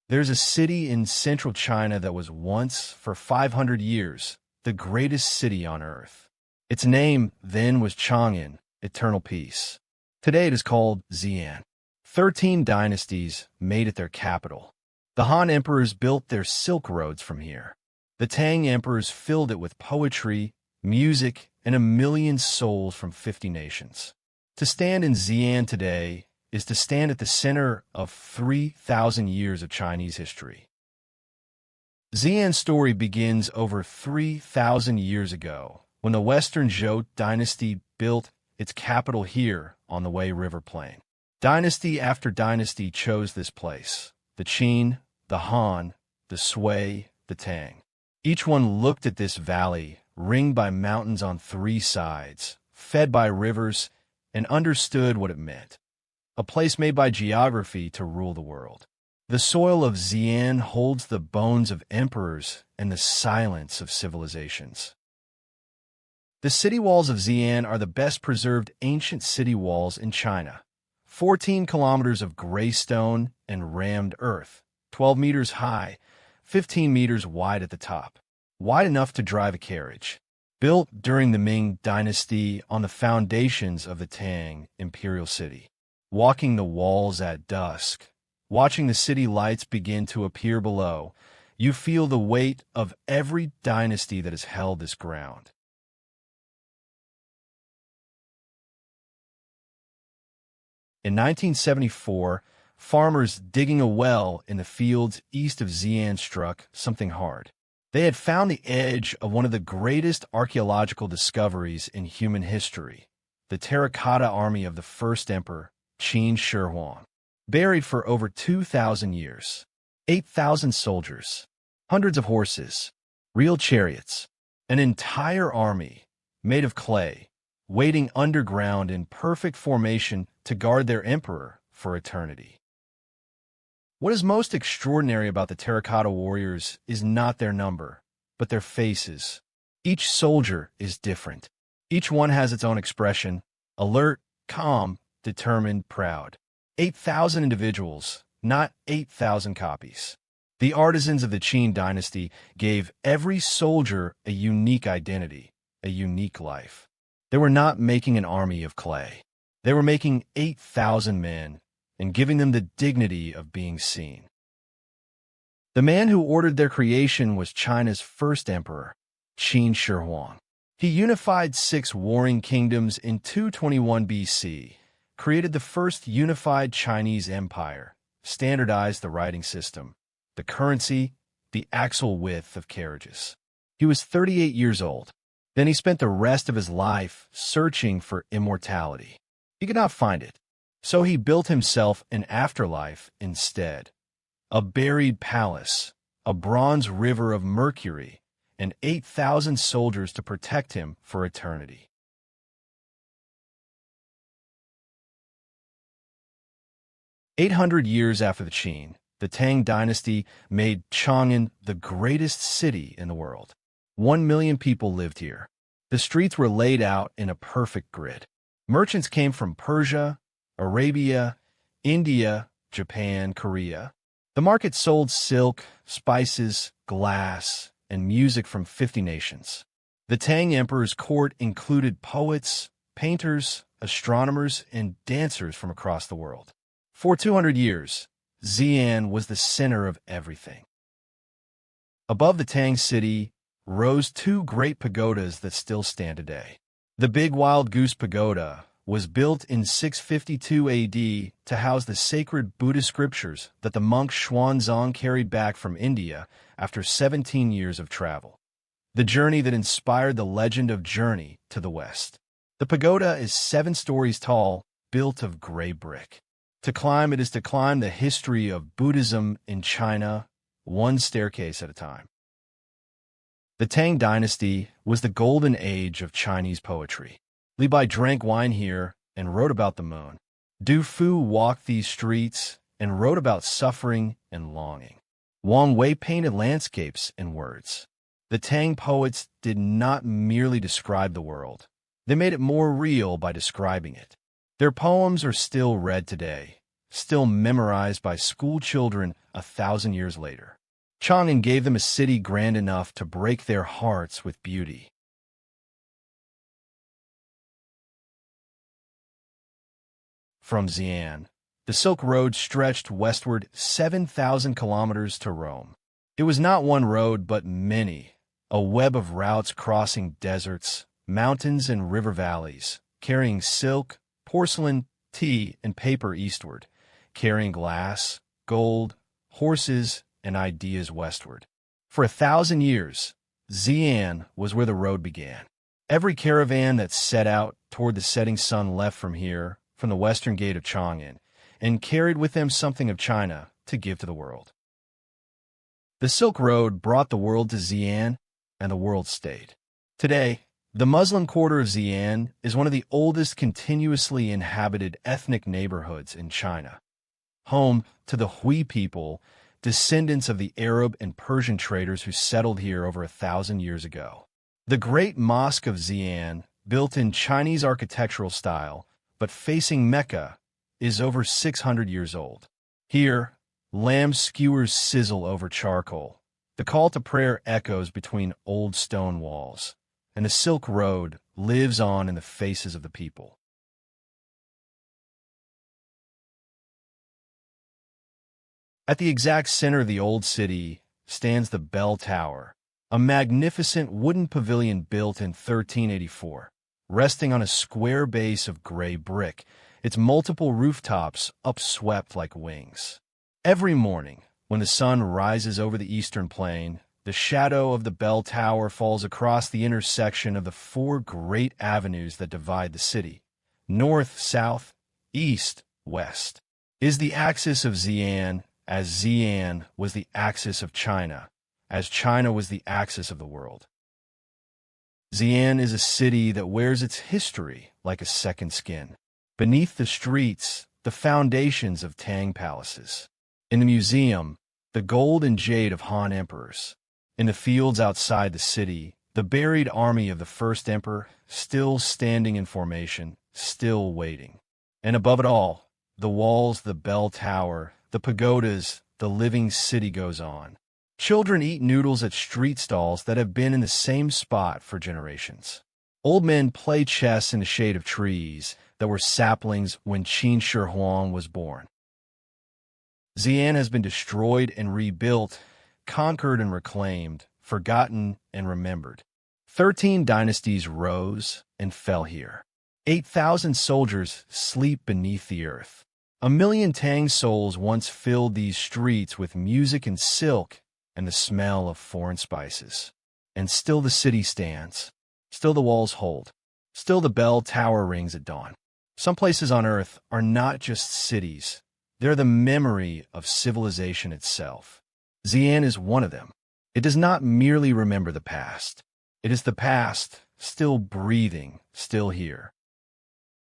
There's a city in central China that was once, for 500 years, the greatest city on earth. Its name then was Chang'an, eternal peace. Today it is called Xi'an. 13 dynasties made it their capital. The Han emperors built their silk roads from here. The Tang emperors filled it with poetry, music, and 1,000,000 souls from 50 nations. To stand in Xi'an today is to stand at the center of 3,000 years of Chinese history. Xi'an's story begins over 3,000 years ago, when the Western Zhou dynasty built its capital here on the Wei River Plain. Dynasty after dynasty chose this place: the Qin, the Han, the Sui, the Tang. Each one looked at this valley, ringed by mountains on 3 sides, fed by rivers, and understood what it meant. A place made by geography to rule the world. The soil of Xi'an holds the bones of emperors and the silence of civilizations. The city walls of Xi'an are the best preserved ancient city walls in China. 14 kilometers of gray stone and rammed earth, 12 meters high, 15 meters wide at the top, wide enough to drive a carriage. Built during the Ming Dynasty on the foundations of the Tang Imperial city. Walking the walls at dusk, watching the city lights begin to appear below, you feel the weight of every dynasty that has held this ground. In 1974, farmers digging a well in the fields east of Xi'an struck something hard. They had found the edge of one of the greatest archaeological discoveries in human history, the terracotta army of the first emperor, Qin Shi Huang, buried for over 2,000 years. 8,000 soldiers, hundreds of horses, real chariots, an entire army made of clay, waiting underground in perfect formation to guard their emperor for eternity. What is most extraordinary about the terracotta warriors is not their number, but their faces. Each soldier is different. Each one has its own expression: alert, calm, determined, proud. 8,000 individuals, not 8,000 copies. The artisans of the Qin dynasty gave every soldier a unique identity, a unique life. They were not making an army of clay. They were making 8,000 men and giving them the dignity of being seen. The man who ordered their creation was China's first emperor, Qin Shi Huang. He unified 6 warring kingdoms in 221 BC, created the first unified Chinese empire, standardized the writing system, the currency, the axle width of carriages. He was 38 years old. Then he spent the rest of his life searching for immortality. He could not find it. So he built himself an afterlife instead. A buried palace, a bronze river of mercury, and 8,000 soldiers to protect him for eternity. "800 years after the Qin, the Tang Dynasty made Chang'an the greatest city in the world. 1,000,000 people lived here. The streets were laid out in a perfect grid. Merchants came from Persia, Arabia, India, Japan, Korea. The market sold silk, spices, glass, and music from 50 nations. The Tang Emperor's court included poets, painters, astronomers, and dancers from across the world. For 200 years, Xi'an was the center of everything. Above the Tang city rose 2 great pagodas that still stand today. The Big Wild Goose Pagoda was built in 652 AD to house the sacred Buddhist scriptures that the monk Xuanzang carried back from India after 17 years of travel. The journey that inspired the legend of Journey to the West. The pagoda is 7 stories tall, built of gray brick. To climb it is to climb the history of Buddhism in China, 1 staircase at a time. The Tang Dynasty was the golden age of Chinese poetry. Li Bai drank wine here and wrote about the moon. Du Fu walked these streets and wrote about suffering and longing. Wang Wei painted landscapes and words. The Tang poets did not merely describe the world. They made it more real by describing it. Their poems are still read today, still memorized by school children 1,000 years later. Chang'an gave them a city grand enough to break their hearts with beauty. From Xi'an, the Silk Road stretched westward 7,000 kilometers to Rome. It was not one road, but many, a web of routes crossing deserts, mountains, and river valleys, carrying silk, porcelain, tea, and paper eastward, carrying glass, gold, horses, and ideas westward. For 1,000 years, Xi'an was where the road began. Every caravan that set out toward the setting sun left from here, from the western gate of Chang'an, and carried with them something of China to give to the world. The Silk Road brought the world to Xi'an, and the world stayed. Today, the Muslim quarter of Xi'an is one of the oldest continuously inhabited ethnic neighborhoods in China. Home to the Hui people, descendants of the Arab and Persian traders who settled here over 1,000 years ago. The Great Mosque of Xi'an, built in Chinese architectural style, but facing Mecca, is over 600 years old. Here, lamb skewers sizzle over charcoal. The call to prayer echoes between old stone walls, and the Silk Road lives on in the faces of the people. At the exact center of the old city stands the Bell Tower, a magnificent wooden pavilion built in 1384, resting on a square base of gray brick, its multiple rooftops upswept like wings. Every morning, when the sun rises over the eastern plain, the shadow of the Bell Tower falls across the intersection of the four great avenues that divide the city: north, south, east, west. Is the axis of Xi'an, as Xi'an was the axis of China, as China was the axis of the world. Xi'an is a city that wears its history like a second skin. Beneath the streets, the foundations of Tang palaces. In the museum, the gold and jade of Han emperors. In the fields outside the city, the buried army of the first emperor, still standing in formation, still waiting. And above it all, the walls, the bell tower, the pagodas, the living city goes on. Children eat noodles at street stalls that have been in the same spot for generations. Old men play chess in the shade of trees that were saplings when Qin Shi Huang was born. Xi'an has been destroyed and rebuilt, conquered and reclaimed, forgotten and remembered. 13 dynasties rose and fell here. 8,000 soldiers sleep beneath the earth. 1,000,000 Tang souls once filled these streets with music and silk and the smell of foreign spices. And still the city stands. Still the walls hold. Still the bell tower rings at dawn. Some places on earth are not just cities. They're the memory of civilization itself. Xi'an is one of them. It does not merely remember the past. It is the past, still breathing, still here.